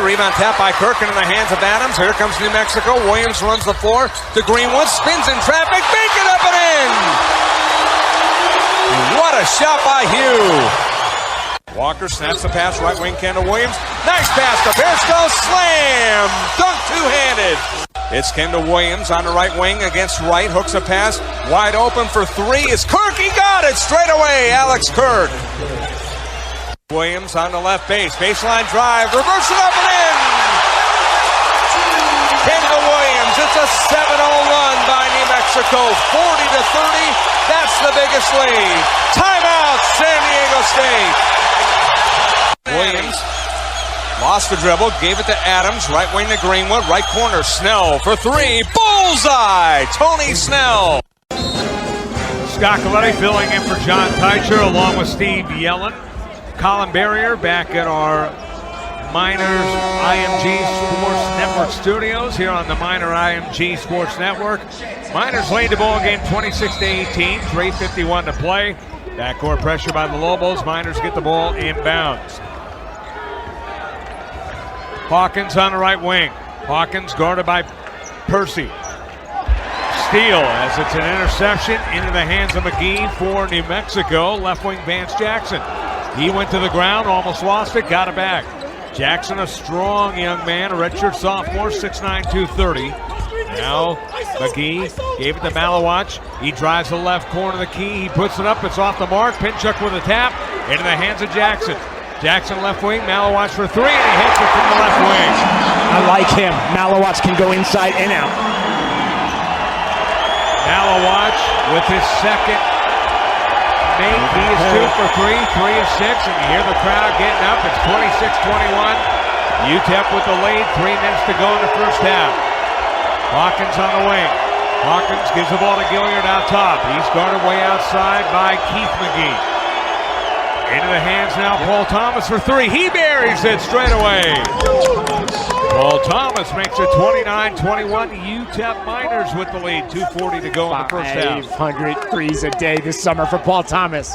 Rebound tap by Kirkin in the hands of Adams. Here comes New Mexico. Williams runs the floor to Greenwood. Spins in traffic. Make it up and in! What a shot by Hugh. Walker snaps the pass. Right wing Kendall Williams. Nice pass to Perisco. Slam! Dunk two-handed. It's Kendall Williams on the right wing against Wright. Hooks a pass. Wide open for three. Is Kirk. He got it straight away. Alex Kirk. Williams on the left base. Baseline drive. Reverse it up and in. Kendall Williams. It's a 7-0 run by New Mexico. 40-30. That's the biggest lead. Timeout, San Diego State. Williams lost the dribble. Gave it to Adams. Right wing to Greenwood. Right corner. Snell for three. Bullseye. Tony Snell. Scott Coletti filling in for John Teicher along with Steve Yellen. Colin Barrier back at our Miners IMG Sports Network studios here on the Miner IMG Sports Network. Miners lead the ball game 26-18, 3:51 to play. Backcourt pressure by the Lobos. Miners get the ball inbounds. Hawkins on the right wing. Hawkins guarded by Percy. Steal as it's an interception into the hands of McGee for New Mexico. Left wing Vance Jackson. He went to the ground, almost lost it, got it back. Jackson, a strong young man, a redshirt sophomore, 6'9", 230. Now McGee gave it to Malawach. He drives the left corner of the key. He puts it up. It's off the mark. Pinchuk with a tap into the hands of Jackson. Jackson left wing. Malawach for three, and he hits it from the left wing. I like him. Malawach can go inside and out. Malawach with his second. He is 2 for 3, 3 of 6, and you hear the crowd getting up. It's 26-21. UTEP with the lead, 3 minutes to go in the first half. Hawkins on the wing. Hawkins gives the ball to Gilliard out top. He's guarded way outside by Keith McGee. Into the hands now, Paul Thomas for 3. He buries it straight away. Paul Thomas makes it 29-21. UTEP Miners with the lead. 2:40 to go in the first half. 500 threes a day this summer for Paul Thomas.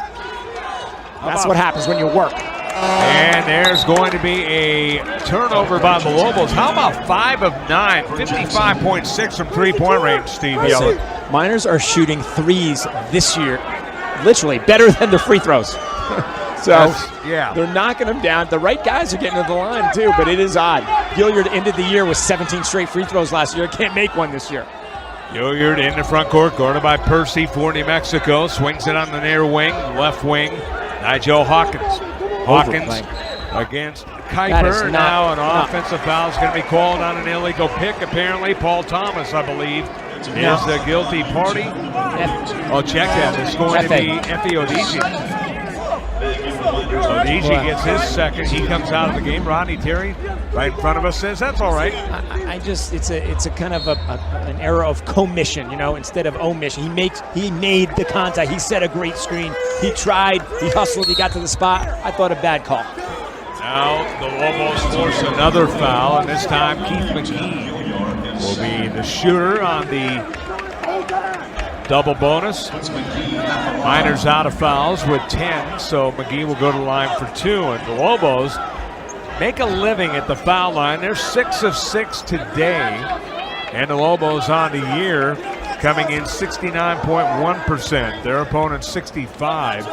That's what happens when you work. And there's going to be a turnover by the Lobos. How about 5 of 9, 55.6 from three-point range, Steve Yeller? Miners are shooting threes this year, literally better than their free throws. So they're knocking them down. The right guys are getting to the line too, but it is odd. Gilliard ended the year with 17 straight free throws last year. Can't make one this year. Gilliard in the front court, guarded by Percy for New Mexico. Swings it on the near wing, left wing. Nigel Hawkins. Hawkins against Kuiper. Now an offensive foul is going to be called on an illegal pick. Apparently, Paul Thomas, I believe, is the guilty party. Oh, check that. It's going to be Effie Odigi. Odigi gets his second. He comes out of the game. Rodney Terry, right in front of us, says that's all right. It's a kind of an error of commission, you know, instead of omission. He made the contact. He set a great screen. He tried. He hustled. He got to the spot. I thought a bad call. Now the Lobos force another foul, and this time Keith McGee will be the shooter on the double bonus. Miners out of fouls with 10, so McGee will go to the line for 2. And the Lobos make a living at the foul line. They're 6 of 6 today. And the Lobos on the year coming in 69.1%. Their opponent 65.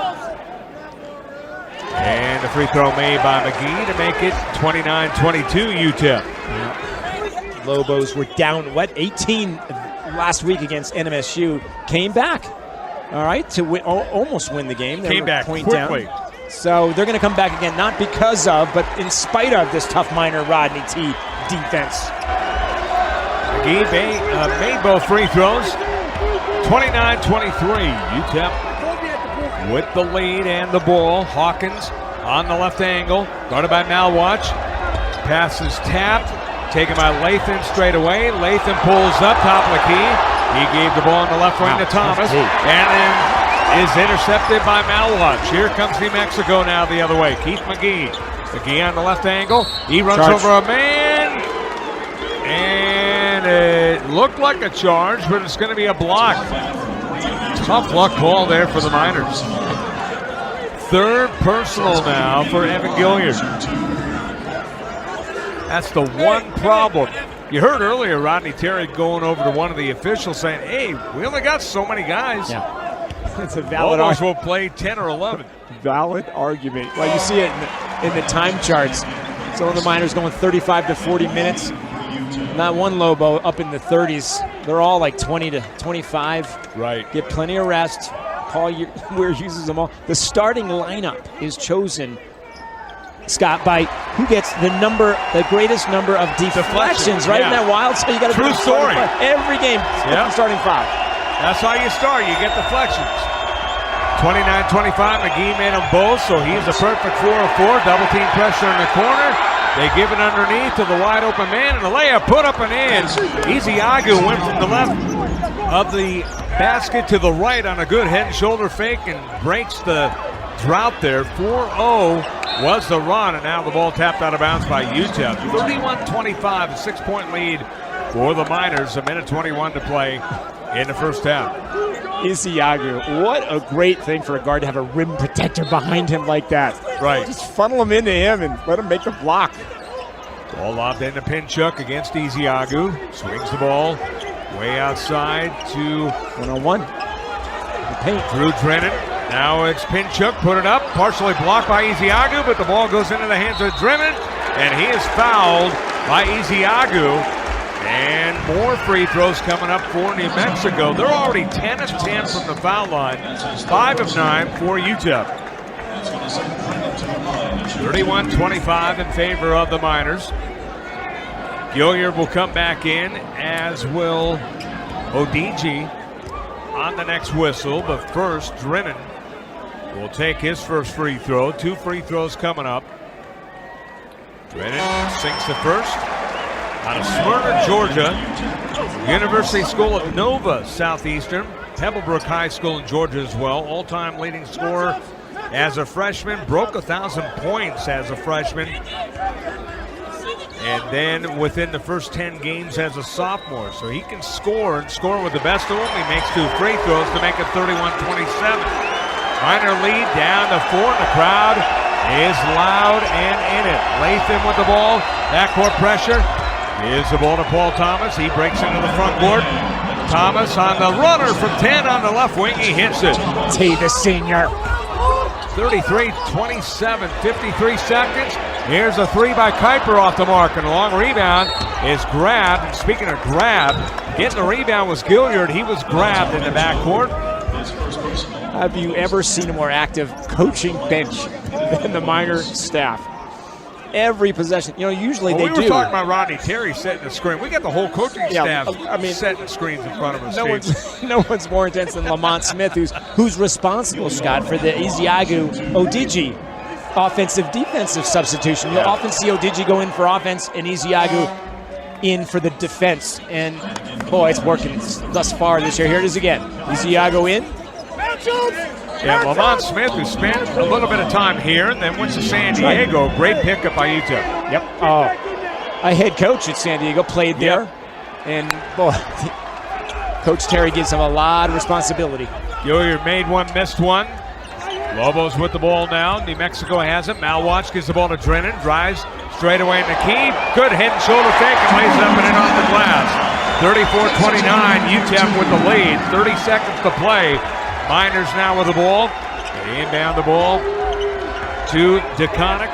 And the free throw made by McGee to make it 29-22 UTEP. Yeah. Lobos were down, 18 last week against NMSU. Came back, all right, to win, almost win the game. They came back quickly. Down. So they're going to come back again, not because of, but in spite of this tough Miner Rodney T defense. McGee made both free throws. 29-23. UTEP with the lead and the ball. Hawkins on the left angle, guarded by Malawach. Pass is tapped, taken by Lathan straight away. Lathan pulls up top of the key. He gave the ball on the left wing to Thomas, and then is intercepted by Malawach. Here comes New Mexico now the other way. Keith McGee. McGee on the left angle. He runs over a man, and it looked like a charge, but it's going to be a block. Tough luck call there for the Miners. Third personal now for Evan Gilliard. That's the one problem. You heard earlier Rodney Terry going over to one of the officials saying, hey, we only got so many guys. Yeah. It's a valid Lobos will play 10 or 11. Valid argument. Well, you see it in the time charts. Some of the Miners going 35 to 40 minutes. Not one Lobo up in the 30s. They're all like 20 to 25. Right. Get plenty of rest. Paul Weir uses them all. The starting lineup is chosen, Scott, by who gets the greatest number of deflections, right? Yeah. Isn't that wild? So you got to true story. Every game, starting 5. That's how you start. You get deflections. 29-25, McGee made them both, so he's a perfect 4 of 4. Double team pressure in the corner. They give it underneath to the wide open man, and the layup put up and in. Iziagu went from the left of the basket to the right on a good head and shoulder fake and breaks the drought there. 4-0 was the run, and now the ball tapped out of bounds by UTEP. 31-25, a 6-point lead for the Miners. A minute 21 to play in the first half. Iziagu, what a great thing for a guard to have a rim protector behind him like that. Right. Just funnel him into him and let him make the block. Ball lobbed into Pinchuk against Iziagu. Swings the ball way outside to 1-on-1. The paint. Drew Drennan. Now it's Pinchuk, put it up, partially blocked by Iziagu, but the ball goes into the hands of Drennan, and he is fouled by Iziagu. And more free throws coming up for New Mexico. They're already 10 of 10 from the foul line, 5 of 9 for UTEP. 31-25 in favor of the Miners. Gilliard will come back in, as will Odigi on the next whistle. But first, Drennan will take his first free throw. 2 free throws coming up. Drennan sinks the first. Out of Smyrna, Georgia, University School of Nova Southeastern, Pebblebrook High School in Georgia as well. All-time leading scorer as a freshman, broke 1,000 points as a freshman. And then within the first 10 games as a sophomore. So he can score and score with the best of them. He makes 2 free throws to make it 31-27. Miner lead down to 4. The crowd is loud and in it. Latham with the ball, backcourt pressure. Here's the ball to Paul Thomas. He breaks into the front court. Thomas on the runner from 10 on the left wing. He hits it. T, the senior. 33-27, 53 seconds. Here's a 3 by Kuiper off the mark, and a long rebound is grabbed. And speaking of grab, getting the rebound was Gilliard. He was grabbed in the backcourt. Have you ever seen a more active coaching bench than the Miner staff? Every possession, usually they do. We were talking about Rodney Terry setting the screen. We got the whole coaching staff setting screens in front of us. No one's more intense than Lamont Smith, who's responsible, Scott, for the Iziagu Odigi offensive-defensive substitution. You'll often see Odigi go in for offense and Iziagu in for the defense. And, boy, it's working thus far this year. Here it is again. Iziagu in. Yeah, Lamont Smith, who spent a little bit of time here and then went to San Diego. Great pickup by UTEP. Yep. A head coach at San Diego played there. Yep. And, boy, Coach Terry gives him a lot of responsibility. Gilliard made one, missed one. Lobos with the ball now. New Mexico has it. Malwatch gives the ball to Drennan. Drives straight away in the key. Good head and shoulder fake and lays it up and in off the glass. 34-29, UTEP with the lead. 30 seconds to play. Miners now with the ball. They inbound the ball to DeConnick.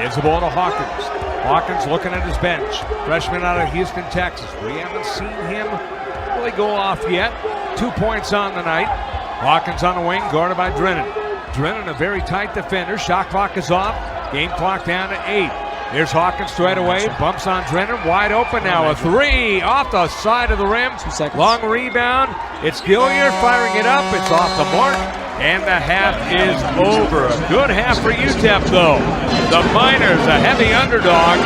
Gives the ball to Hawkins. Hawkins looking at his bench. Freshman out of Houston, Texas. We haven't seen him really go off yet. 2 points on the night. Hawkins on the wing, guarded by Drennan. Drennan, a very tight defender. Shot clock is off. Game clock down to 8. Here's Hawkins straight away. Bumps on Drennan. Wide open now. A 3 off the side of the rim. 2 seconds. Long rebound. It's Gilliard firing it up. It's off the mark. And the half is over. A good half for UTEP, though. The Miners, a heavy underdog,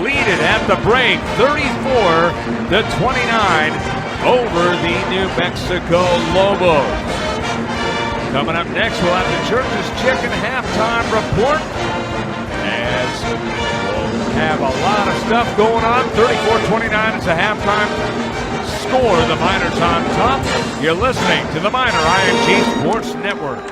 lead it at the break. 34-29 over the New Mexico Lobos. Coming up next, we'll have the Church's Chicken halftime report. As we'll have a lot of stuff going on. 34-29 is the halftime score. The Miners on top. You're listening to the Miner IMG Sports Network.